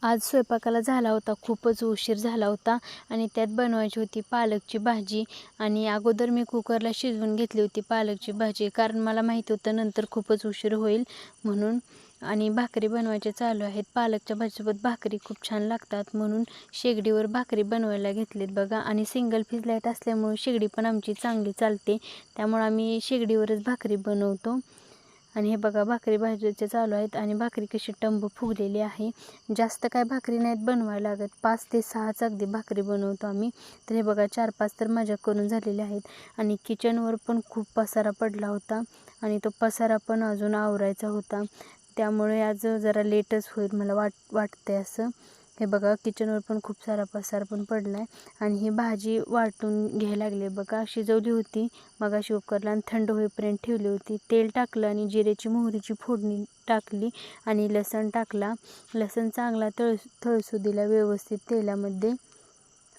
आज स्वयंपाकाला झाला होता, खूपच उशीर झाला होता आणि त्यात बनवायची होती पालकची भाजी. आणि अगोदर मी कुकरला शिजवून घेतली होती पालकची भाजी, कारण मला माहिती होतं नंतर खूपच उशीर होईल म्हणून. आणि भाकरी बनवायच्या चालू आहेत. पालकच्या भाजीसोबत भाकरी खूप छान लागतात म्हणून शेगडीवर भाकरी बनवायला घेतलीत बघा. आणि सिंगल फेज लाईट असल्यामुळे शेगडी पण आमची चांगली चालते, त्यामुळे आम्ही शेगडीवरच भाकरी बनवतो. आणि हे बघा भाकरी भाजायचे चालू आहेत आणि भाकरी कशी टंब फुगलेली आहे. जास्त काय भाकरी नाहीत बनवायला लागत, 5 ते 6च अगदी भाकरी बनवतो आम्ही. तर हे बघा 4-5 तर माझ्या करून झालेल्या आहेत. आणि किचनवर पण खूप पसारा पडला होता आणि तो पसारा पण अजून आवरायचा होता, त्यामुळे आज जरा लेटच होईल मला वाटतंय असं. हे बघा किचनवर पण खूप सारा पसारा पण पडला आहे. आणि ही भाजी वाटून घ्यायला लागली बघा. शिजवली होती मगाशी कुकरला आणि थंड होईपर्यंत ठेवली होती. तेल टाकलं आणि जिऱ्याची मोहरीची फोडणी टाकली आणि लसण टाकला. लसण चांगला तळसू दिला व्यवस्थित तेलामध्ये.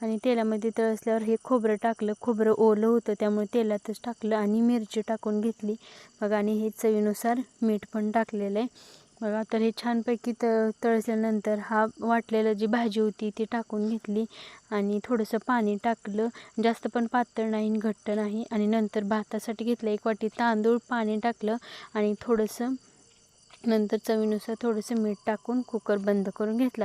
आणि तेलामध्ये तळसल्यावर हे खोबरं टाकलं. खोबरं ओलं होतं त्यामुळे तेलातच टाकलं आणि मिरची टाकून घेतली बघा. आणि हे चवीनुसार मीठ पण टाकलेलं आहे बघा. तर हे छानपैकी तळसल्यानंतर हा वाटलेलं जी भाजी होती ती टाकून घेतली आणि थोडंसं पाणी टाकलं, जास्त पण पातळ नाही घट्ट नाही. आणि नंतर भातासाठी घेतलं 1 वाटी तांदूळ, पाणी टाकलं आणि थोडंसं नंतर चवीनुसार थोडंसं मीठ टाकून कुकर बंद करून घेतला.